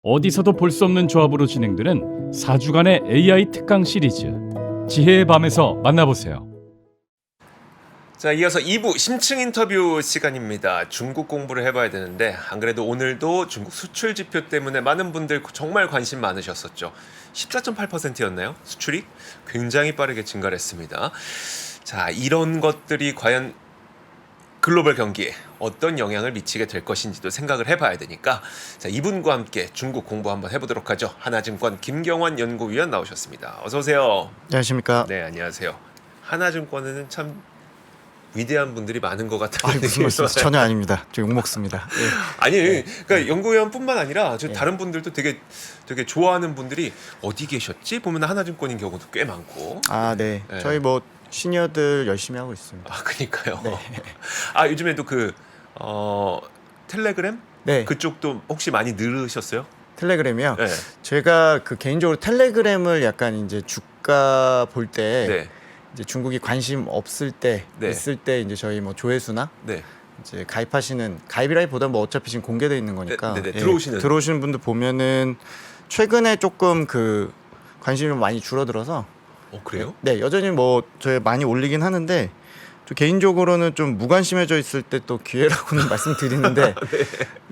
어디서도 볼 수 없는 조합으로 진행되는 4주간의 AI 특강 시리즈 지혜의 밤에서 만나보세요. 자, 이어서 2부 심층 인터뷰 시간입니다. 중국 공부를 해봐야 되는데 안 그래도 오늘도 중국 수출 지표 때문에 많은 분들 정말 관심 많으셨었죠. 14.8%였나요? 수출이 굉장히 빠르게 증가를 했습니다. 자, 이런 것들이 과연 글로벌 경기에 어떤 영향을 미치게 될 것인지도 생각을 해봐야 되니까 자, 이분과 함께 중국 공부 한번 해보도록 하죠. 하나증권 김경환 연구위원 나오셨습니다. 어서 오세요. 안녕하십니까. 네, 안녕하세요. 하나증권에는 참 위대한 분들이 많은 것 같아요. 무슨 말씀? 전혀 아닙니다. 저 욕먹습니다. 예. 아니, 그러니까 연구위원뿐만 아니라 저 다른 분들도 되게 좋아하는 분들이 어디 계셨지? 보면 하나증권인 경우도 꽤 많고. 아, 네. 네. 저희 뭐 시니어들 열심히 하고 있습니다. 아, 그러니까요. 네. 아, 요즘에도 텔레그램 네. 그쪽도 혹시 많이 늘으셨어요? 텔레그램이요. 네. 제가 그 개인적으로 텔레그램을 약간 이제 주가 볼 때 네. 이제 중국이 관심 없을 때 네. 있을 때 이제 저희 뭐 조회수나 네. 이제 가입이라기보다 뭐 어차피 지금 공개돼 있는 거니까 네, 예, 들어오시는 분들 보면은 최근에 조금 그 관심이 많이 줄어들어서 그래요? 네, 여전히 뭐 저희 많이 올리긴 하는데 저 개인적으로는 좀 무관심해져 있을 때 또 기회라고는 말씀드리는데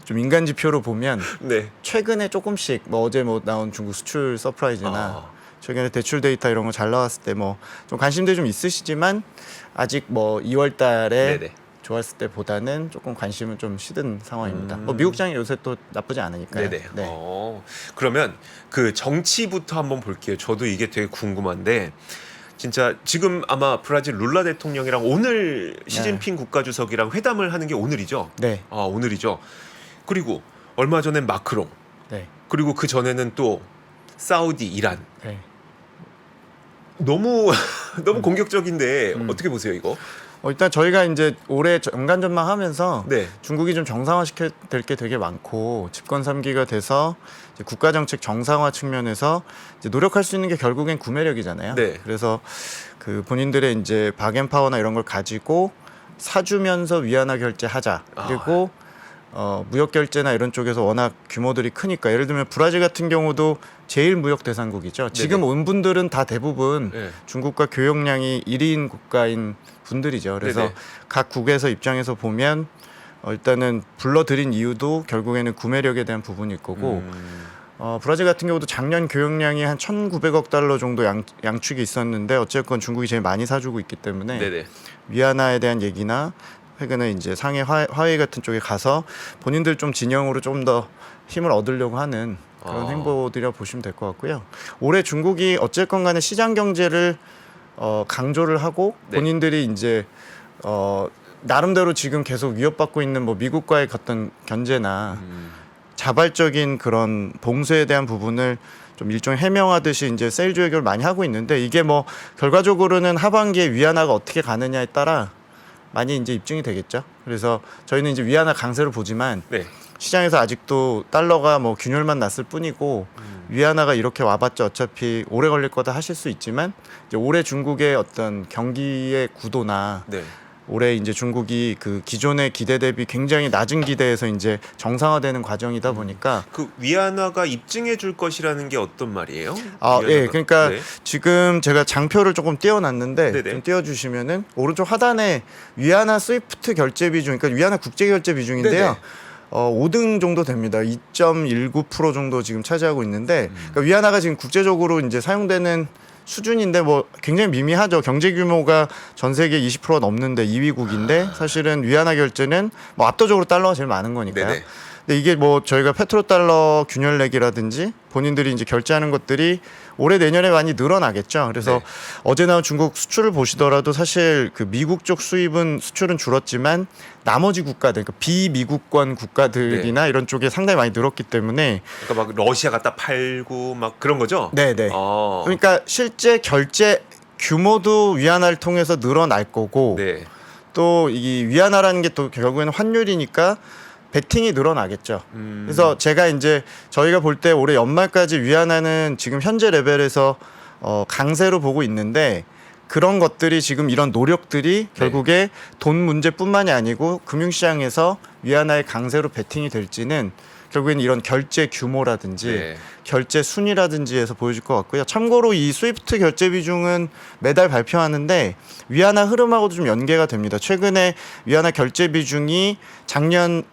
좀 인간 지표로 보면 네. 최근에 조금씩 뭐 어제 뭐 나온 중국 수출 서프라이즈나 최근에 대출 데이터 이런 거 잘 나왔을 때 뭐 좀 관심들 좀 있으시지만 아직 뭐 2월 달에 네네. 좋았을 때보다는 조금 관심은 좀 시든 상황입니다. 뭐 미국장이 요새 또 나쁘지 않으니까요. 네네. 네. 그러면 그 정치부터 한번 볼게요. 저도 이게 되게 궁금한데 진짜 지금 아마 브라질 룰라 대통령이랑 오늘 시진핑 국가주석이랑 회담을 하는 게 오늘이죠. 네. 오늘이죠. 그리고 얼마 전에 마크롱. 네. 그리고 그 전에는 또 사우디, 이란. 네. 너무 공격적인데 어떻게 보세요 이거? 일단 저희가 이제 올해 연간 전망하면서 네. 중국이 좀 정상화시켜야 될 게 되게 많고 집권 3기가 돼서 이제 국가 정책 정상화 측면에서 이제 노력할 수 있는 게 결국엔 구매력이잖아요. 네. 그래서 그 본인들의 이제 박앤파워나 이런 걸 가지고 사주면서 위안화 결제하자. 그리고 무역 결제나 이런 쪽에서 워낙 규모들이 크니까 예를 들면 브라질 같은 경우도 제일 무역 대상국이죠. 지금 네네. 온 분들은 다 대부분 네. 중국과 교역량이 1위인 국가인 분들이죠. 그래서 네네. 각 국에서 입장에서 보면 일단은 불러들인 이유도 결국에는 구매력에 대한 부분일 거고 브라질 같은 경우도 작년 교역량이 한 1,900억 달러 정도 양축이 있었는데 어쨌건 중국이 제일 많이 사주고 있기 때문에 네네. 위안화에 대한 얘기나 최근에 이제 상해 화웨이 같은 쪽에 가서 본인들 좀 진영으로 좀 더 힘을 얻으려고 하는 그런 행보들이라 보시면 될 것 같고요. 올해 중국이 어쨌건 간에 시장 경제를 강조를 하고 네. 본인들이 이제 나름대로 지금 계속 위협받고 있는 뭐 미국과의 어떤 견제나 자발적인 그런 봉쇄에 대한 부분을 좀 일종의 해명하듯이 이제 세일 조획을 많이 하고 있는데 이게 뭐 결과적으로는 하반기에 위안화가 어떻게 가느냐에 따라 많이 이제 입증이 되겠죠. 그래서 저희는 이제 위안화 강세로 보지만 네. 시장에서 아직도 달러가 뭐 균열만 났을 뿐이고 위안화가 이렇게 와봤자 어차피 오래 걸릴 거다 하실 수 있지만 이제 올해 중국의 어떤 경기의 구도나 네. 올해 이제 중국이 그 기존의 기대 대비 굉장히 낮은 기대에서 이제 정상화되는 과정이다 보니까 그 위안화가 입증해 줄 것이라는 게 어떤 말이에요? 예, 그러니까 네. 지금 제가 장표를 조금 띄워놨는데 네네. 좀 띄워주시면은 오른쪽 하단에 위안화 스위프트 결제 비중, 그러니까 위안화 국제 결제 비중인데요. 네네. 5등 정도 됩니다. 2.19% 정도 지금 차지하고 있는데 그러니까 위안화가 지금 국제적으로 이제 사용되는 수준인데 뭐 굉장히 미미하죠. 경제 규모가 전 세계 20%가 넘는데 2위국인데 사실은 위안화 결제는 뭐 압도적으로 달러가 제일 많은 거니까요. 네네. 근데 이게 뭐 저희가 페트로달러 균열내기라든지 본인들이 이제 결제하는 것들이 올해 내년에 많이 늘어나겠죠. 그래서 네. 어제 나온 중국 수출을 보시더라도 사실 그 미국 쪽 수출은 줄었지만 나머지 국가들, 그러니까 비미국권 국가들이나 이런 쪽에 상당히 많이 늘었기 때문에 그러니까 막 러시아 갖다 팔고 막 그런 거죠? 네네. 그러니까 실제 결제 규모도 위안화를 통해서 늘어날 거고 네. 또 이 위안화라는 게 또 결국에는 환율이니까 베팅이 늘어나겠죠. 그래서 제가 이제 저희가 볼 때 올해 연말까지 위안화는 지금 현재 레벨에서 강세로 보고 있는데 그런 것들이 지금 이런 노력들이 결국에 돈 문제뿐만이 아니고 금융시장에서 위안화의 강세로 베팅이 될지는 결국에는 이런 결제 규모라든지 네. 결제 순위라든지에서 보여줄 것 같고요. 참고로 이 스위프트 결제 비중은 매달 발표하는데 위안화 흐름하고도 좀 연계가 됩니다. 최근에 위안화 결제 비중이 작년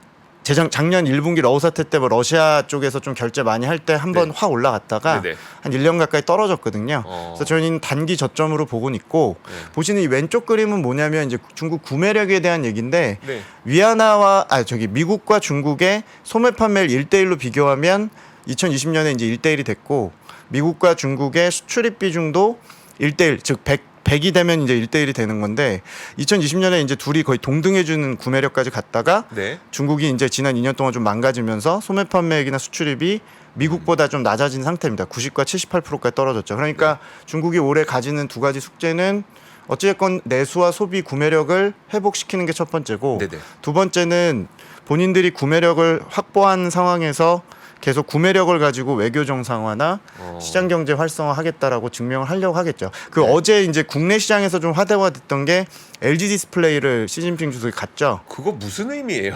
1분기 러우 사태 때 뭐 러시아 쪽에서 좀 결제 많이 할 때 한 번 네. 확 올라갔다가 네네. 한 1년 가까이 떨어졌거든요. 그래서 저희는 단기 저점으로 보고는 있고 네. 보시는 이 왼쪽 그림은 뭐냐면 이제 중국 구매력에 대한 얘기인데 네. 위안화와 미국과 중국의 소매 판매를 1대1로 비교하면 2020년에 이제 1대1이 됐고 미국과 중국의 수출입 비중도 1대1 즉 100이 되면 이제 1대1이 되는 건데 2020년에 이제 둘이 거의 동등해주는 구매력까지 갔다가 네. 중국이 이제 지난 2년 동안 좀 망가지면서 소매 판매액이나 수출입이 미국보다 좀 낮아진 상태입니다. 90과 78%까지 떨어졌죠. 그러니까 중국이 올해 가지는 두 가지 숙제는 어찌됐건 내수와 소비 구매력을 회복시키는 게 첫 번째고 네네. 두 번째는 본인들이 구매력을 확보한 상황에서 계속 구매력을 가지고 외교 정상화나 시장 경제 활성화하겠다라고 증명을 하려고 하겠죠. 그 어제 이제 국내 시장에서 좀 화제화됐던 게 LG 디스플레이를 시진핑 주석이 갔죠. 그거 무슨 의미예요?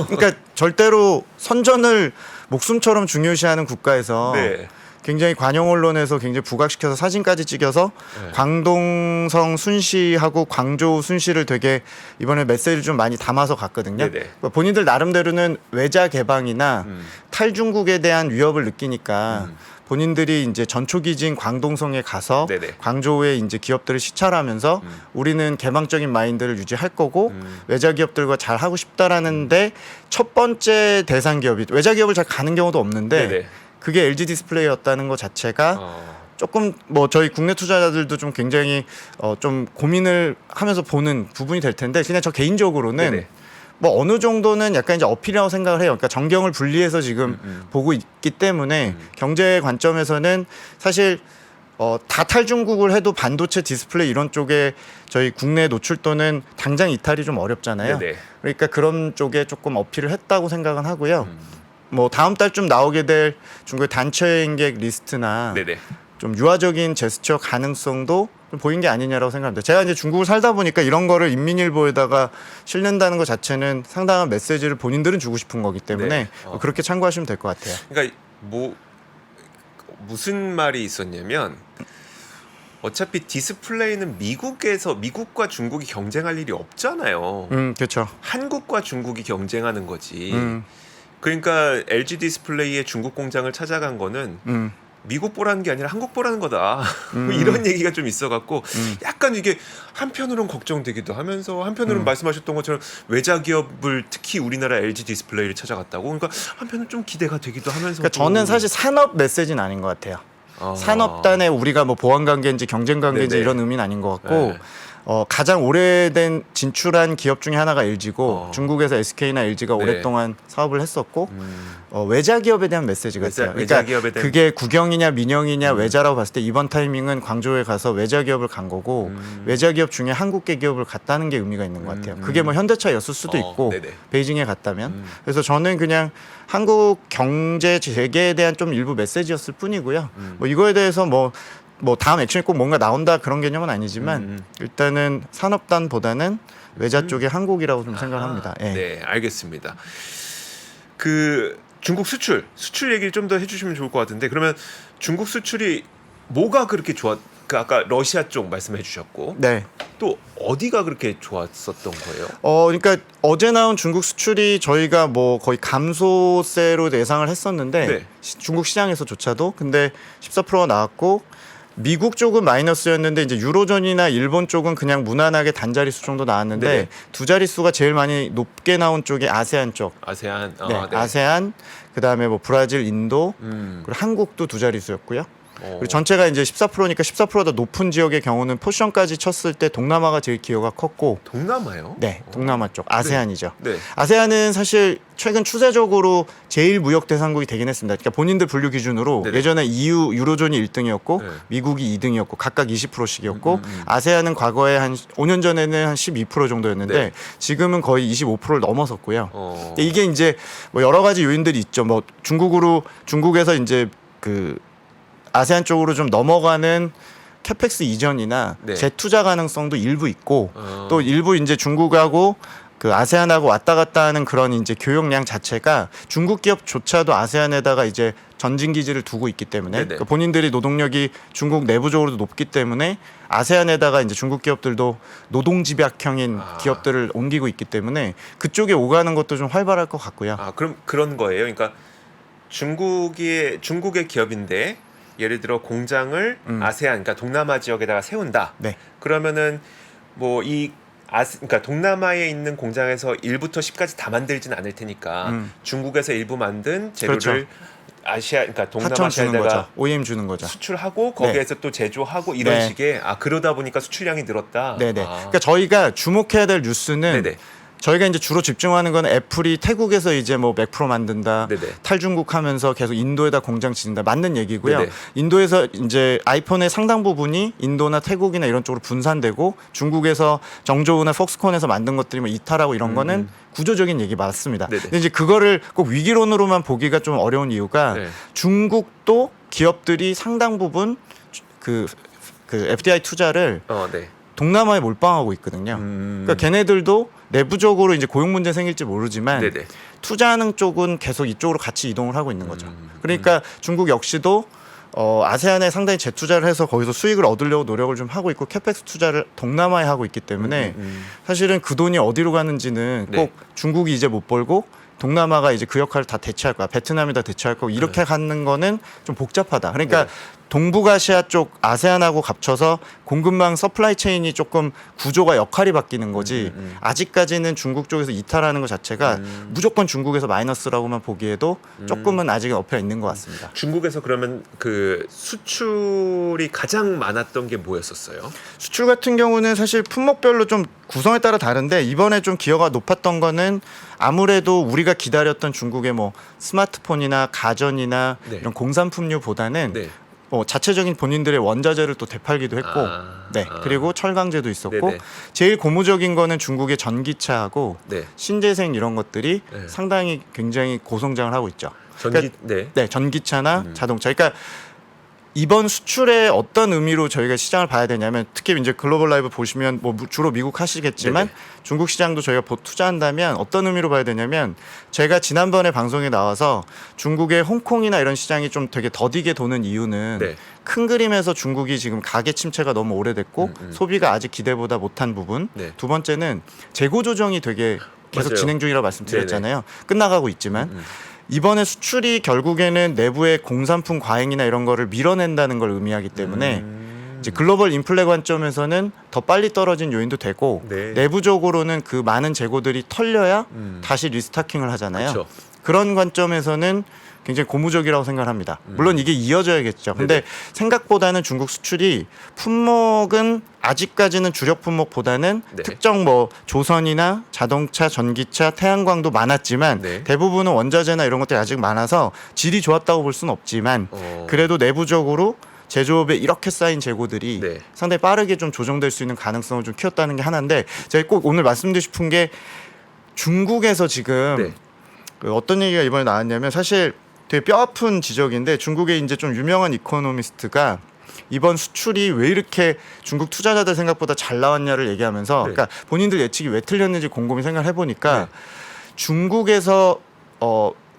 그러니까 절대로 선전을 목숨처럼 중요시하는 국가에서 네. 굉장히 관영 언론에서 굉장히 부각시켜서 사진까지 찍어서 네. 광동성 순시하고 광저우 순시를 되게 이번에 메시지를 좀 많이 담아서 갔거든요. 네네. 그러니까 본인들 나름대로는 외자 개방이나 탈중국에 대한 위협을 느끼니까 본인들이 이제 전초기지인 광동성에 가서 네네. 광저우에 이제 기업들을 시찰하면서 우리는 개방적인 마인드를 유지할 거고 외자 기업들과 잘 하고 싶다라는데 첫 번째 대상 기업이 외자 기업을 잘 가는 경우도 없는데 네네. 그게 LG 디스플레이였다는 것 자체가 조금 뭐 저희 국내 투자자들도 좀 굉장히 좀 고민을 하면서 보는 부분이 될 텐데 그냥 저 개인적으로는 네네. 뭐 어느 정도는 약간 이제 어필이라고 생각을 해요. 그러니까 정경을 분리해서 지금 보고 있기 때문에 경제 관점에서는 사실 다 탈중국을 해도 반도체 디스플레이 이런 쪽에 저희 국내 노출도는 당장 이탈이 좀 어렵잖아요. 네네. 그러니까 그런 쪽에 조금 어필을 했다고 생각은 하고요. 뭐 다음 달쯤 나오게 될 중국의 단체 인객 리스트나 네네. 좀 유화적인 제스처 가능성도 좀 보인 게 아니냐라고 생각합니다. 제가 이제 중국을 살다 보니까 이런 거를 인민일보에다가 실는다는 것 자체는 상당한 메시지를 본인들은 주고 싶은 거기 때문에 네. 그렇게 참고하시면 될 것 같아요. 그러니까 뭐 무슨 말이 있었냐면 어차피 디스플레이는 미국과 중국이 경쟁할 일이 없잖아요. 그렇죠. 한국과 중국이 경쟁하는 거지. 그러니까 LG 디스플레이의 중국 공장을 찾아간 거는 미국 보라는 게 아니라 한국 보라는 거다. 뭐 이런 얘기가 좀 있어갖고 약간 이게 한편으로는 걱정되기도 하면서 한편으로는 말씀하셨던 것처럼 외자 기업을 특히 우리나라 LG 디스플레이를 찾아갔다고. 그러니까 한편은 좀 기대가 되기도 하면서. 그러니까 저는 사실 산업 메시지는 아닌 것 같아요. 산업단에 우리가 뭐 보완 관계인지 경쟁 관계인지 네네. 이런 의미는 아닌 것 같고 네. 가장 오래된 진출한 기업 중에 하나가 LG고 중국에서 SK나 LG가 네. 오랫동안 사업을 했었고 외자 기업에 대한 메시지가 있어요. 외자 그러니까 기업에 대한 그게 국영이냐 민영이냐 외자라고 봤을 때 이번 타이밍은 광저우에 가서 외자 기업을 간 거고 외자 기업 중에 한국계 기업을 갔다는 게 의미가 있는 것 같아요. 그게 뭐 현대차였을 수도 있고 네네. 베이징에 갔다면 그래서 저는 그냥 한국 경제 재개에 대한 좀 일부 메시지였을 뿐이고요. 뭐 이거에 대해서 뭐 다음 액션이 꼭 뭔가 나온다 그런 개념은 아니지만 일단은 산업단보다는 외자 쪽에 한국이라고 좀 생각을 합니다. 예. 네, 알겠습니다. 그 중국 수출 얘기를 좀 더 해주시면 좋을 것 같은데 그러면 중국 수출이 뭐가 그렇게 그 아까 러시아 쪽 말씀해 주셨고 네. 또 어디가 그렇게 좋았었던 거예요? 그러니까 어제 나온 중국 수출이 저희가 뭐 거의 감소세로 예상을 했었는데 네. 중국 시장에서조차도 근데 14%가 나왔고 미국 쪽은 마이너스였는데 이제 유로존이나 일본 쪽은 그냥 무난하게 단자릿수 정도 나왔는데 네네. 두 자릿수가 제일 많이 높게 나온 쪽이 아세안 쪽. 아세안, 네, 네. 아세안, 그다음에 뭐 브라질, 인도, 그리고 한국도 두 자릿수였고요. 그리고 전체가 이제 14%니까 14%더 높은 지역의 경우는 포션까지 쳤을 때 동남아가 제일 기여가 컸고 동남아요? 네, 동남아 쪽 아세안이죠. 네. 아세안은 사실 최근 추세적으로 제일 무역 대상국이 되긴 했습니다. 그러니까 본인들 분류 기준으로 네네. 예전에 EU 유로존이 1등이었고 네. 미국이 2등이었고 각각 20%씩이었고 아세안은 과거에 한 5년 전에는 한 12% 정도였는데 네. 지금은 거의 25%를 넘어섰고요. 근데 이게 이제 뭐 여러 가지 요인들이 있죠. 뭐 중국에서 이제 그 아세안 쪽으로 좀 넘어가는 캐펙스 이전이나 네. 재투자 가능성도 일부 있고 또 일부 이제 중국하고 그 아세안하고 왔다 갔다 하는 그런 이제 교역량 자체가 중국 기업조차도 아세안에다가 이제 전진 기지를 두고 있기 때문에 그러니까 본인들이 노동력이 중국 내부적으로도 높기 때문에 아세안에다가 이제 중국 기업들도 노동 집약형인 기업들을 옮기고 있기 때문에 그쪽에 오가는 것도 좀 활발할 것 같고요. 그럼 그런 거예요. 그러니까 중국의 기업인데 예를 들어 공장을 아세안, 그러니까 동남아 지역에다가 세운다. 네. 그러면은 뭐 그러니까 동남아에 있는 공장에서 1부터 10까지 다 만들진 않을 테니까 중국에서 일부 만든 재료를 그렇죠. 그러니까 하청 주는 동남아시아에다가 거죠. OEM 주는 거죠. 수출하고 거기에서 또 제조하고 이런 네. 식의 그러다 보니까 수출량이 늘었다. 네네. 그러니까 저희가 주목해야 될 뉴스는 네네. 저희가 이제 주로 집중하는 건 애플이 태국에서 이제 뭐 맥 프로 만든다, 네네. 탈중국하면서 계속 인도에다 공장 짓는다 맞는 얘기고요. 네네. 인도에서 이제 아이폰의 상당 부분이 인도나 태국이나 이런 쪽으로 분산되고 중국에서 정조우나 폭스콘에서 만든 것들이 뭐 이탈하고 이런 거는 구조적인 얘기 맞습니다. 네네. 근데 이제 그거를 꼭 위기론으로만 보기가 좀 어려운 이유가 네. 중국도 기업들이 상당 부분 그 FDI 투자를 네. 동남아에 몰빵하고 있거든요. 그러니까 걔네들도 내부적으로 이제 고용 문제 생길지 모르지만 네네. 투자하는 쪽은 계속 이쪽으로 같이 이동을 하고 있는 거죠. 그러니까 중국 역시도 아세안에 상당히 재투자를 해서 거기서 수익을 얻으려고 노력을 좀 하고 있고 캐펙스 투자를 동남아에 하고 있기 때문에 사실은 그 돈이 어디로 가는지는 네. 꼭 중국이 이제 못 벌고 동남아가 이제 그 역할을 다 대체할 거야. 베트남이 다 대체할 거고 이렇게 가는 거는 좀 복잡하다. 그러니까 네. 동북아시아 쪽 아세안하고 겹쳐서 공급망 서플라이 체인이 조금 구조가 역할이 바뀌는 거지 아직까지는 중국 쪽에서 이탈하는 것 자체가 무조건 중국에서 마이너스라고만 보기에도 조금은 아직은 엎여 있는 것 같습니다. 중국에서 그러면 그 수출이 가장 많았던 게 뭐였었어요? 수출 같은 경우는 사실 품목별로 좀 구성에 따라 다른데 이번에 좀 기여가 높았던 거는 아무래도 우리가 기다렸던 중국의 뭐 스마트폰이나 가전이나 네. 이런 공산품류보다는 네. 자체적인 본인들의 원자재를 또 되팔기도 했고, 그리고 철강제도 있었고, 네네. 제일 고무적인 거는 중국의 전기차하고 네. 신재생 이런 것들이 네. 상당히 굉장히 고성장을 하고 있죠. 네. 네, 전기차나 자동차. 그러니까 이번 수출에 어떤 의미로 저희가 시장을 봐야 되냐면 특히 이제 글로벌 라이브 보시면 뭐 주로 미국 하시겠지만 네네. 중국 시장도 저희가 투자한다면 어떤 의미로 봐야 되냐면 제가 지난번에 방송에 나와서 중국의 홍콩이나 이런 시장이 좀 되게 더디게 도는 이유는 네. 큰 그림에서 중국이 지금 가계 침체가 너무 오래됐고 소비가 아직 기대보다 못한 부분. 네. 두 번째는 재고 조정이 되게 계속 맞아요. 진행 중이라고 말씀드렸잖아요. 끝나가고 있지만 이번에 수출이 결국에는 내부의 공산품 과잉이나 이런 거를 밀어낸다는 걸 의미하기 때문에 이제 글로벌 인플레 관점에서는 더 빨리 떨어진 요인도 되고 네. 내부적으로는 그 많은 재고들이 털려야 다시 리스타킹을 하잖아요. 그렇죠. 그런 관점에서는 굉장히 고무적이라고 생각합니다. 물론 이게 이어져야겠죠. 근데 네네. 생각보다는 중국 수출이 품목은 아직까지는 주력 품목보다는 네. 특정 뭐 조선이나 자동차, 전기차, 태양광도 많았지만 네. 대부분은 원자재나 이런 것들이 아직 많아서 질이 좋았다고 볼 수는 없지만 그래도 내부적으로 제조업에 이렇게 쌓인 재고들이 네. 상당히 빠르게 좀 조정될 수 있는 가능성을 좀 키웠다는 게 하나인데 제가 꼭 오늘 말씀드리고 싶은 게 중국에서 지금 네. 그 어떤 얘기가 이번에 나왔냐면 사실 되게 뼈아픈 지적인데 중국의 이제 좀 유명한 이코노미스트가 이번 수출이 왜 이렇게 중국 투자자들 생각보다 잘 나왔냐를 얘기하면서 네. 그러니까 본인들 예측이 왜 틀렸는지 곰곰이 생각을 해보니까 네. 중국에서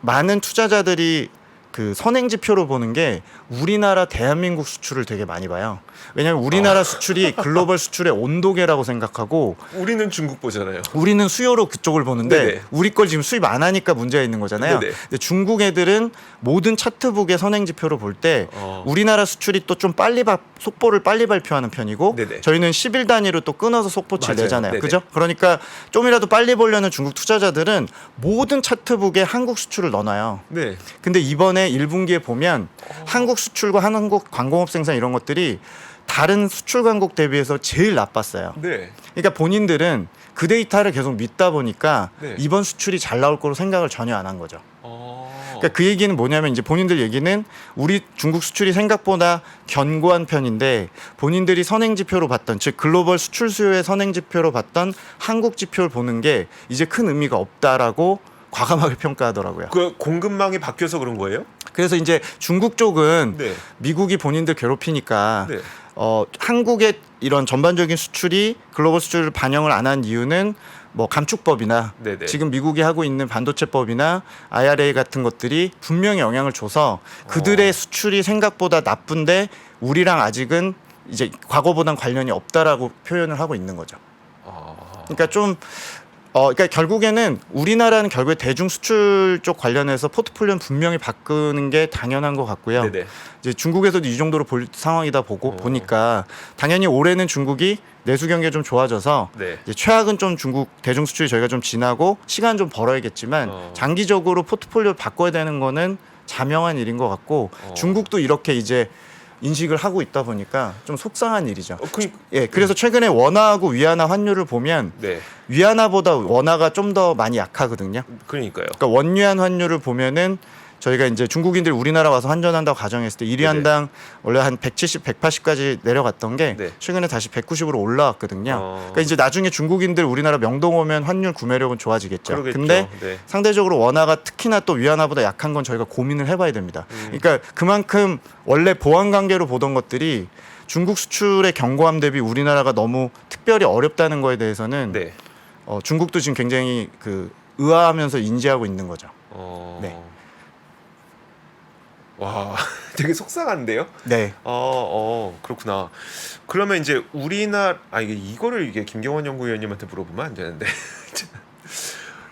많은 투자자들이 그 선행 지표로 보는 게 우리나라 대한민국 수출을 되게 많이 봐요. 왜냐하면 우리나라 수출이 글로벌 수출의 온도계라고 생각하고 우리는 중국 보잖아요. 우리는 수요로 그쪽을 보는데 네네. 우리 걸 지금 수입 안 하니까 문제가 있는 거잖아요. 네네. 근데 중국 애들은 모든 차트북의 선행 지표로 볼 때 우리나라 수출이 또 좀 빨리 속보를 빨리 발표하는 편이고 네네. 저희는 10일 단위로 또 끊어서 속보치를 맞아요. 내잖아요. 네네. 그죠? 그러니까 좀이라도 빨리 보려는 중국 투자자들은 모든 차트북에 한국 수출을 넣어놔요. 네. 근데 이번에 1분기에 보면 한국 수출과 한국 광공업 생산 이런 것들이 다른 수출 강국 대비해서 제일 나빴어요. 네. 그러니까 본인들은 그 데이터를 계속 믿다 보니까 네. 이번 수출이 잘 나올 거로 생각을 전혀 안 한 거죠. 그러니까 그 얘기는 뭐냐면 이제 본인들 얘기는 우리 중국 수출이 생각보다 견고한 편인데 본인들이 선행 지표로 봤던 즉 글로벌 수출 수요의 선행 지표로 봤던 한국 지표를 보는 게 이제 큰 의미가 없다라고 과감하게 평가하더라고요. 그 공급망이 바뀌어서 그런 거예요? 그래서 이제 중국 쪽은 네. 미국이 본인들 괴롭히니까 네. 한국의 이런 전반적인 수출이 글로벌 수출을 반영을 안 한 이유는 뭐 감축법이나 네네. 지금 미국이 하고 있는 반도체법이나 IRA 같은 것들이 분명히 영향을 줘서 그들의 수출이 생각보다 나쁜데 우리랑 아직은 이제 과거보단 관련이 없다라고 표현을 하고 있는 거죠. 그러니까 좀 그러니까 결국에는 우리나라는 결국에 대중 수출 쪽 관련해서 포트폴리오는 분명히 바꾸는 게 당연한 것 같고요. 네네. 이제 중국에서도 이 정도로 볼 상황이다 보니까 당연히 올해는 중국이 내수 경기가 좀 좋아져서 네. 이제 최악은 좀 중국 대중 수출이 저희가 좀 지나고 시간 좀 벌어야겠지만 장기적으로 포트폴리오 바꿔야 되는 거는 자명한 일인 것 같고 중국도 이렇게 이제 인식을 하고 있다 보니까 좀 속상한 일이죠. 예, 그래서 최근에 원화하고 위안화 환율을 보면 네. 위안화보다 원화가 좀 더 많이 약하거든요. 그러니까요. 그러니까 원유안 환율을 보면은 저희가 이제 중국인들이 우리나라 와서 환전한다고 가정했을 때 1위안당 원래 한 170, 180까지 내려갔던 게 네. 최근에 다시 190으로 올라왔거든요. 어. 그러니까 이제 나중에 중국인들 우리나라 명동 오면 환율 구매력은 좋아지겠죠. 그러겠죠. 근데 네. 상대적으로 원화가 특히나 또 위안화보다 약한 건 저희가 고민을 해봐야 됩니다. 그러니까 그만큼 원래 보완 관계로 보던 것들이 중국 수출의 견고함 대비 우리나라가 너무 특별히 어렵다는 거에 대해서는 네. 중국도 지금 굉장히 의아하면서 인지하고 있는 거죠. 네. 와, 되게 속상한데요? 네. 그렇구나. 그러면 이제 이게 김경원 연구위원님한테 물어보면 안 되는데.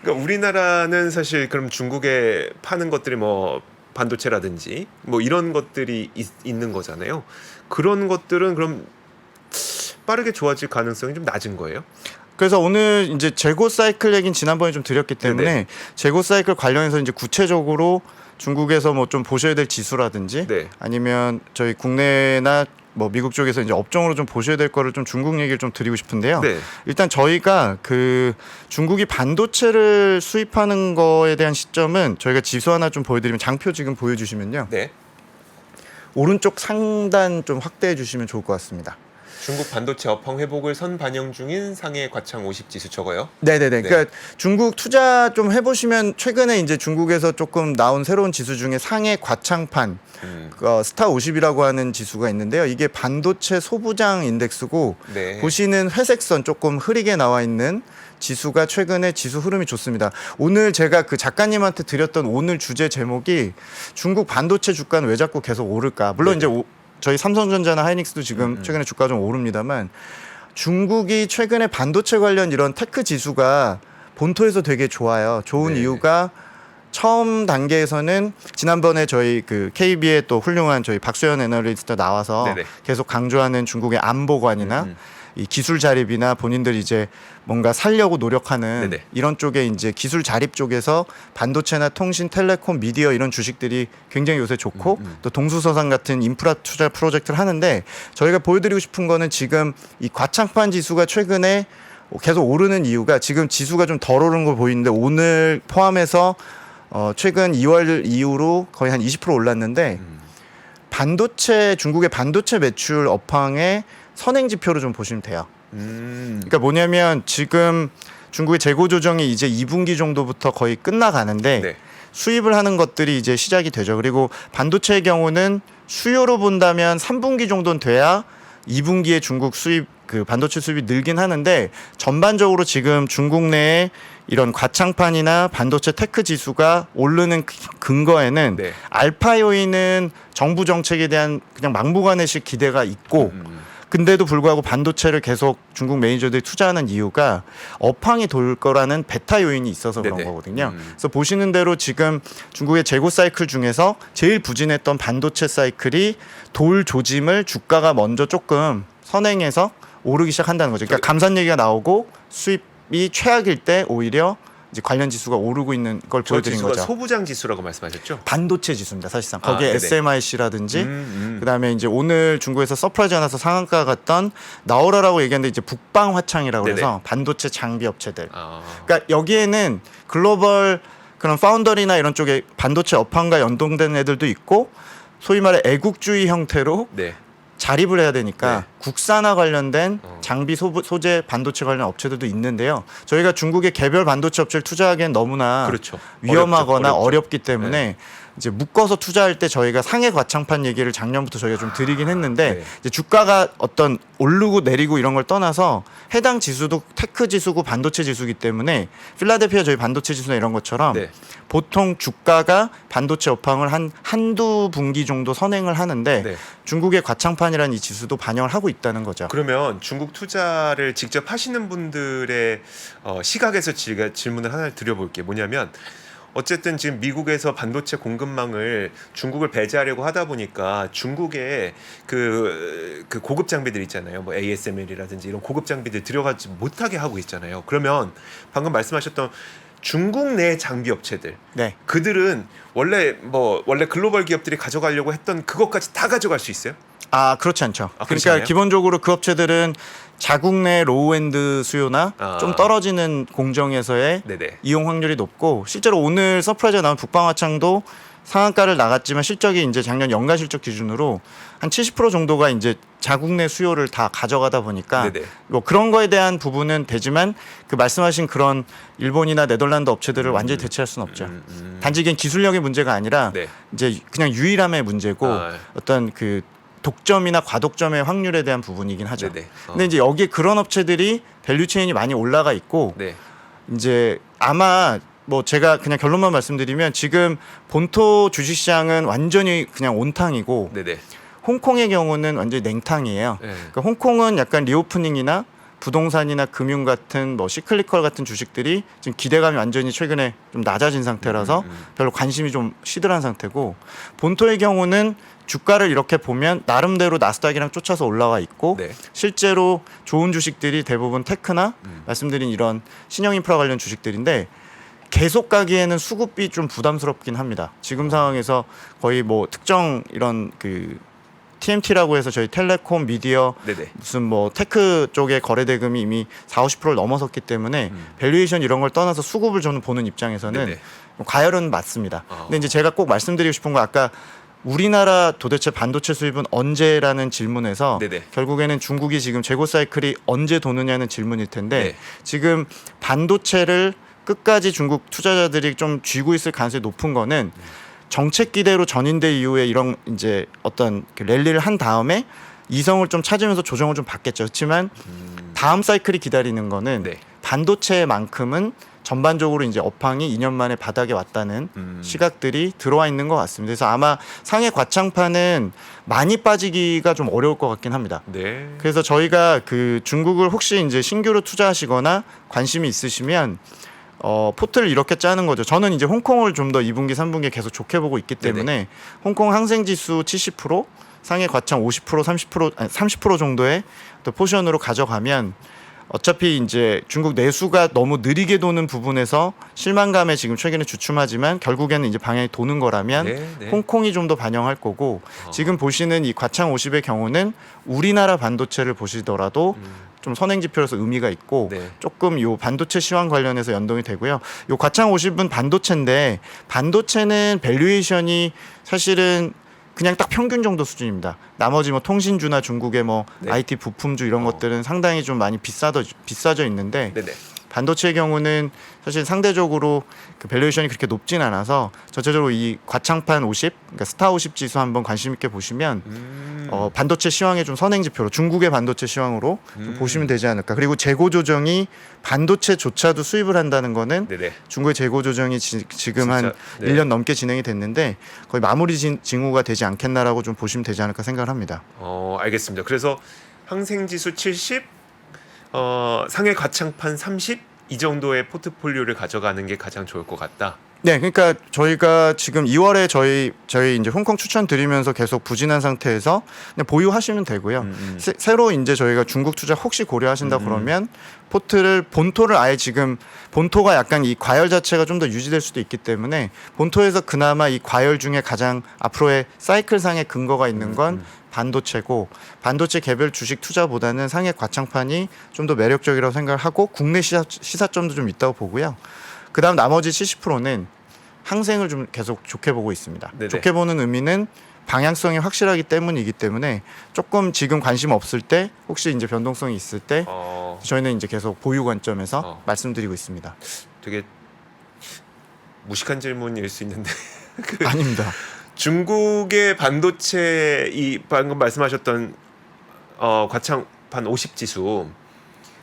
그러니까 우리나라는 사실 그럼 중국에 파는 것들이 뭐 반도체라든지 뭐 이런 것들이 있는 거잖아요. 그런 것들은 그럼 빠르게 좋아질 가능성이 좀 낮은 거예요? 그래서 오늘 이제 재고 사이클 얘기는 지난번에 좀 드렸기 때문에 네네. 재고 사이클 관련해서 이제 구체적으로 중국에서 뭐 좀 보셔야 될 지수라든지 네. 아니면 저희 국내나 뭐 미국 쪽에서 이제 업종으로 좀 보셔야 될 거를 좀 중국 얘기를 좀 드리고 싶은데요. 네. 일단 저희가 중국이 반도체를 수입하는 거에 대한 시점은 저희가 지수 하나 좀 보여드리면 장표 지금 보여주시면요. 네. 오른쪽 상단 좀 확대해 주시면 좋을 것 같습니다. 중국 반도체 업황 회복을 선반영 중인 상해 과창 50 지수 저거요? 네네네. 그러니까 중국 투자 좀 해보시면 최근에 이제 중국에서 조금 나온 새로운 지수 중에 상해 과창판 스타 50이라고 하는 지수가 있는데요. 이게 반도체 소부장 인덱스고 네. 보시는 회색선 조금 흐리게 나와 있는 지수가 최근에 지수 흐름이 좋습니다. 오늘 제가 작가님한테 드렸던 오늘 주제 제목이 중국 반도체 주가는 왜 자꾸 계속 오를까? 물론 이제 저희 삼성전자나 하이닉스도 지금 최근에 주가 좀 오릅니다만 중국이 최근에 반도체 관련 이런 테크 지수가 본토에서 되게 좋아요. 좋은 네. 이유가 처음 단계에서는 지난번에 저희 KB의 또 훌륭한 저희 박수현 애널리스트 나와서 네네. 계속 강조하는 중국의 안보관이나 이 기술 자립이나 본인들이 이제 뭔가 살려고 노력하는 네네. 이런 쪽에 이제 기술 자립 쪽에서 반도체나 통신, 텔레콤, 미디어 이런 주식들이 굉장히 요새 좋고 또 동수서산 같은 인프라 투자 프로젝트를 하는데 저희가 보여드리고 싶은 거는 지금 이 과창판 지수가 최근에 계속 오르는 이유가 지금 지수가 좀 덜 오른 걸 보이는데 오늘 포함해서 최근 2월 이후로 거의 한 20% 올랐는데 중국의 반도체 매출 업황의 선행 지표로 좀 보시면 돼요. 그러니까 뭐냐면 지금 중국의 재고 조정이 이제 2분기 정도부터 거의 끝나가는데 네. 수입을 하는 것들이 이제 시작이 되죠. 그리고 반도체의 경우는 수요로 본다면 3분기 정도는 돼야 2분기에 중국 수입 반도체 수입이 늘긴 하는데 전반적으로 지금 중국 내에 이런 과창판이나 반도체 테크 지수가 오르는 근거에는 네. 알파 요인은 정부 정책에 대한 그냥 막무가내식 기대가 있고 근데도 불구하고 반도체를 계속 중국 매니저들이 투자하는 이유가 업황이 돌 거라는 베타 요인이 있어서 그런 네네. 거거든요. 그래서 보시는 대로 지금 중국의 재고 사이클 중에서 제일 부진했던 반도체 사이클이 돌 조짐을 주가가 먼저 조금 선행해서 오르기 시작한다는 거죠. 그러니까 감산 얘기가 나오고 수입이 최악일 때 오히려 이제 관련 지수가 오르고 있는 걸 저 보여드린 지수가 거죠. 소부장 지수라고 말씀하셨죠? 반도체 지수입니다. 사실상 거기에 네네. SMIC라든지 그다음에 이제 오늘 중국에서 서프라이즈 나서 상한가 갔던 나오라라고 얘기하는데 이제 북방 화창이라고 네네. 해서 반도체 장비 업체들. 그러니까 여기에는 글로벌 그런 파운더리나 이런 쪽에 반도체 업황과 연동된 애들도 있고 소위 말해 애국주의 형태로 네. 자립을 해야 되니까 네. 국산화 관련된 장비 소재 반도체 관련 업체들도 있는데요. 저희가 중국의 개별 반도체 업체를 투자하기엔 너무나 그렇죠. 위험하거나 어렵죠. 어렵기 때문에 이제 묶어서 투자할 때 저희가 상해 과창판 얘기를 작년부터 저희가 좀 드리긴 했는데 네. 이제 주가가 어떤 오르고 내리고 이런 걸 떠나서 해당 지수도 테크 지수고 반도체 지수기 때문에 필라델피아 저희 반도체 지수나 이런 것처럼 네. 보통 주가가 반도체 업황을 한두 분기 정도 선행을 하는데 네. 중국의 과창판이라는 이 지수도 반영을 하고 있다는 거죠. 그러면 중국 투자를 직접 하시는 분들의 시각에서 제가 질문을 하나 드려볼게요. 뭐냐면 어쨌든 지금 미국에서 반도체 공급망을 중국을 배제하려고 하다 보니까 중국의 그 고급 장비들 있잖아요. 뭐 ASML이라든지 이런 고급 장비들 들여가지 못하게 하고 있잖아요. 그러면 방금 말씀하셨던 중국 내 장비 업체들 네. 그들은 원래 글로벌 기업들이 가져가려고 했던 그것까지 다 가져갈 수 있어요? 아, 그렇지 않죠. 아, 그렇지 그러니까 않아요? 기본적으로 그 업체들은 자국 내 로우엔드 수요나 아. 좀 떨어지는 공정에서의 네네. 이용 확률이 높고 실제로 오늘 서프라이즈가 나온 북방화창도 상한가를 나갔지만 실적이 이제 작년 연간 실적 기준으로 한 70% 정도가 이제 자국 내 수요를 다 가져가다 보니까 네네. 뭐 그런 거에 대한 부분은 되지만 그 말씀하신 그런 일본이나 네덜란드 업체들을 완전히 대체할 수는 없죠. 단지 이게 기술력의 문제가 아니라 네. 이제 그냥 유일함의 문제고 아. 어떤 그 독점이나 과독점의 확률에 대한 부분이긴 하죠. 네네. 근데 이제 여기에 그런 업체들이 밸류 체인이 많이 올라가 있고 네. 이제 아마 뭐 제가 그냥 결론만 말씀드리면 지금 본토 주식시장은 완전히 그냥 온탕이고 네네. 홍콩의 경우는 완전히 냉탕이에요. 네. 그러니까 홍콩은 약간 리오프닝이나 부동산이나 금융 같은 뭐 시클리컬 같은 주식들이 지금 기대감이 완전히 최근에 좀 낮아진 상태라서 별로 관심이 좀 시들한 상태고 본토의 경우는 주가를 이렇게 보면 나름대로 나스닥이랑 쫓아서 올라와 있고 네. 실제로 좋은 주식들이 대부분 테크나 말씀드린 이런 신형 인프라 관련 주식들인데 계속 가기에는 수급이 좀 부담스럽긴 합니다. 지금 상황에서 거의 뭐 특정 이런 그 TMT라고 해서 저희 텔레콤, 미디어 네네. 무슨 뭐 테크 쪽의 거래 대금이 이미 40~50%를 넘어섰기 때문에 밸류에이션 이런 걸 떠나서 수급을 저는 보는 입장에서는 네네. 과열은 맞습니다. 근데 이제 제가 꼭 말씀드리고 싶은 거 아까 우리나라 도대체 반도체 수입은 언제라는 질문에서 네네. 결국에는 중국이 지금 재고 사이클이 언제 도느냐는 질문일 텐데 네. 지금 반도체를 끝까지 중국 투자자들이 좀 쥐고 있을 가능성이 높은 거는 정책 기대로 전인대 이후에 이런 이제 어떤 그 랠리를 한 다음에 이성을 좀 찾으면서 조정을 좀 받겠죠. 그렇지만 다음 사이클이 기다리는 거는 네. 반도체만큼은 전반적으로 이제 업황이 2년 만에 바닥에 왔다는 시각들이 들어와 있는 것 같습니다. 그래서 아마 상해 과창판은 많이 빠지기가 좀 어려울 것 같긴 합니다. 네. 그래서 저희가 그 중국을 혹시 이제 신규로 투자하시거나 관심이 있으시면 포트를 이렇게 짜는 거죠. 저는 이제 홍콩을 좀 더 2분기, 3분기에 계속 좋게 보고 있기 때문에 홍콩 항생지수 70%, 상해 과창 50%, 30%, 아니 30% 정도의 또 포지션으로 가져가면 어차피 이제 중국 내수가 너무 느리게 도는 부분에서 실망감에 지금 최근에 주춤하지만 결국에는 이제 방향이 도는 거라면 네. 홍콩이 좀 더 반영할 거고 지금 보시는 이 과창 50의 경우는 우리나라 반도체를 보시더라도 좀 선행 지표로서 의미가 있고 네. 조금 요 반도체 시황 관련해서 연동이 되고요. 요 과창 50은 반도체인데 반도체는 밸류에이션이 사실은 그냥 딱 평균 정도 수준입니다. 나머지 뭐 통신주나 중국의 뭐 네. IT 부품주 이런 것들은 상당히 좀 많이 비싸져 있는데 네네. 반도체의 경우는 사실 상대적으로 그 밸류에이션이 그렇게 높진 않아서 전체적으로 이 과창판 50, 그러니까 스타 50 지수 한번 관심 있게 보시면 반도체 시황의 좀 선행 지표로 중국의 반도체 시황으로 좀 보시면 되지 않을까. 그리고 재고 조정이 반도체조차도 수입을 한다는 거는 네네. 중국의 재고 조정이 지금 한 네. 1년 넘게 진행이 됐는데 거의 마무리 징후가 되지 않겠나라고 좀 보시면 되지 않을까 생각을 합니다. 알겠습니다. 그래서 항생지수 70, 상해 과창판 30 이 정도의 포트폴리오를 가져가는 게 가장 좋을 것 같다. 네, 그러니까 저희가 지금 2월에 저희 이제 홍콩 추천드리면서 계속 부진한 상태에서 그냥 보유하시면 되고요. 새로 이제 저희가 중국 투자 혹시 고려하신다 그러면 본토를 아예 지금 본토가 약간 이 과열 자체가 좀 더 유지될 수도 있기 때문에 본토에서 그나마 이 과열 중에 가장 앞으로의 사이클상의 근거가 있는 건 반도체고 반도체 개별 주식 투자보다는 상해 과창판이 좀 더 매력적이라고 생각을 하고 국내 시사점도 좀 있다고 보고요. 그다음 나머지 70%는 항생을 좀 계속 좋게 보고 있습니다. 네네. 좋게 보는 의미는 방향성이 확실하기 때문이기 때문에 조금 지금 관심 없을 때 혹시 이제 변동성이 있을 때 저희는 이제 계속 보유 관점에서 말씀드리고 있습니다. 되게 무식한 질문일 수 있는데 아닙니다. 중국의 반도체 이 방금 말씀하셨던 과창판 50 지수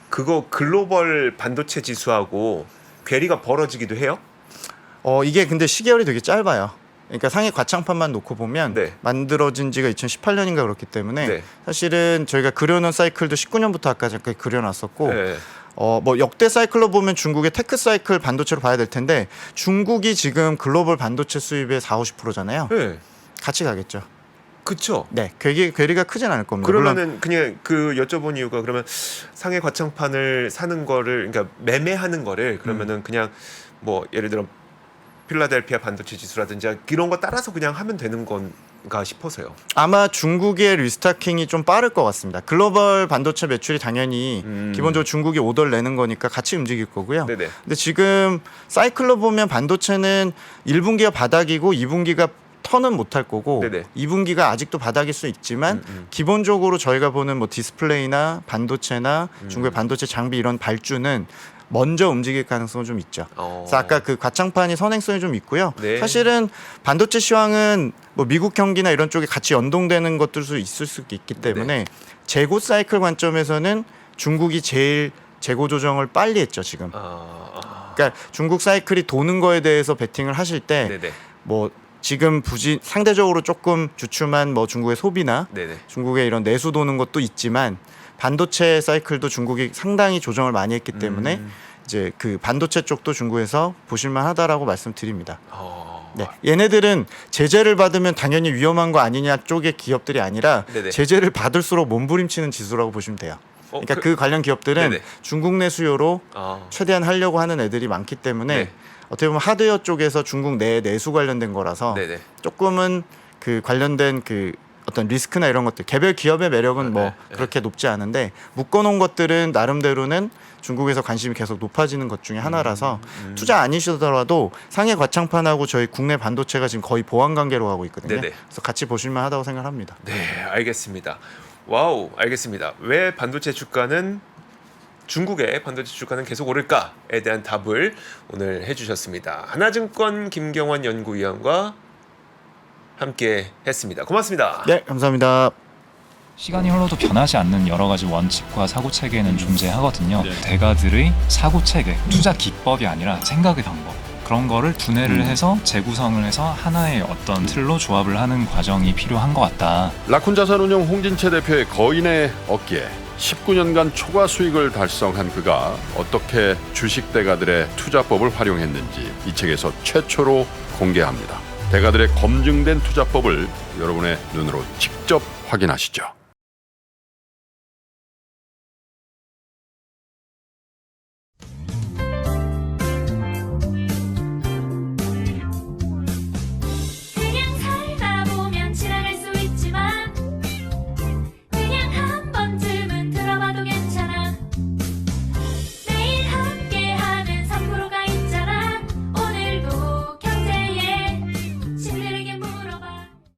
그거 글로벌 반도체 지수하고 괴리가 벌어지기도 해요? 이게 근데 시계열이 되게 짧아요. 그러니까 상해 과창판만 놓고 보면 네. 만들어진 지가 2018년인가 그렇기 때문에 네. 사실은 저희가 그려놓은 사이클도 19년부터 아까 잠깐 그려놨었고 네. 뭐 역대 사이클로 보면 중국의 테크 사이클 반도체로 봐야 될 텐데 중국이 지금 글로벌 반도체 수입의 40-50%잖아요. 네. 같이 가겠죠. 그쵸. 네, 괴리가 크진 않을 겁니다. 그러면은 그냥 그 여쭤본 이유가 그러면 상해 과창판을 사는 거를 그러니까 매매하는 거를 그러면은 그냥 뭐 예를 들어 필라델피아 반도체 지수라든지 이런 거 따라서 그냥 하면 되는 건가 싶어서요. 아마 중국의 리스타킹이 좀 빠를 것 같습니다. 글로벌 반도체 매출이 당연히 기본적으로 중국이 오더를 내는 거니까 같이 움직일 거고요. 네네. 근데 지금 사이클로 보면 반도체는 1분기가 바닥이고 2분기가 턴은 못할 거고 네네. 2분기가 아직도 바닥일 수 있지만 기본적으로 저희가 보는 뭐 디스플레이나 반도체나 중국의 반도체 장비 이런 발주는 먼저 움직일 가능성은 좀 있죠. 그래서 아까 그 과창판이 선행성이 좀 있고요. 네. 사실은 반도체 시황은 뭐 미국 경기나 이런 쪽에 같이 연동되는 것들 수 있을 수 있기 때문에 재고 사이클 관점에서는 중국이 제일 재고 조정을 빨리 했죠 지금. 그러니까 중국 사이클이 도는 거에 대해서 베팅을 하실 때 네네. 뭐 지금 상대적으로 조금 주춤한 뭐 중국의 소비나 네네. 중국의 이런 내수 도는 것도 있지만 반도체 사이클도 중국이 상당히 조정을 많이 했기 때문에 이제 그 반도체 쪽도 중국에서 보실만하다라고 말씀드립니다. 네, 얘네들은 제재를 받으면 당연히 위험한 거 아니냐 쪽의 기업들이 아니라 네네. 제재를 받을수록 몸부림치는 지수라고 보시면 돼요. 그러니까 그 관련 기업들은 네네. 중국 내 수요로 최대한 하려고 하는 애들이 많기 때문에 네. 어떻게 보면 하드웨어 쪽에서 중국 내 내수 관련된 거라서 네네. 조금은 그 관련된 그 어떤 리스크나 이런 것들 개별 기업의 매력은 뭐 그렇게 높지 않은데 묶어놓은 것들은 나름대로는 중국에서 관심이 계속 높아지는 것 중에 하나라서 투자 아니시더라도 상해 과창판하고 저희 국내 반도체가 지금 거의 보완 관계로 가고 있거든요. 네네. 그래서 같이 보실만하다고 생각합니다. 네, 알겠습니다. 와우, 알겠습니다. 왜 반도체 주가는 중국의 반도체 주가는 계속 오를까에 대한 답을 오늘 해주셨습니다. 하나증권 김경환 연구위원과 함께 했습니다. 고맙습니다. 네, 감사합니다. 시간이 흘러도 변하지 않는 여러 가지 원칙과 사고 체계는 존재하거든요. 대가들의 사고 체계, 투자 기법이 아니라 생각의 방법. 그런 거를 분해를 해서 재구성을 해서 하나의 어떤 틀로 조합을 하는 과정이 필요한 것 같다. 라쿤 자산운용 홍진채 대표의 거인의 어깨에 19년간 초과 수익을 달성한 그가 어떻게 주식 대가들의 투자법을 활용했는지 이 책에서 최초로 공개합니다. 대가들의 검증된 투자법을 여러분의 눈으로 직접 확인하시죠.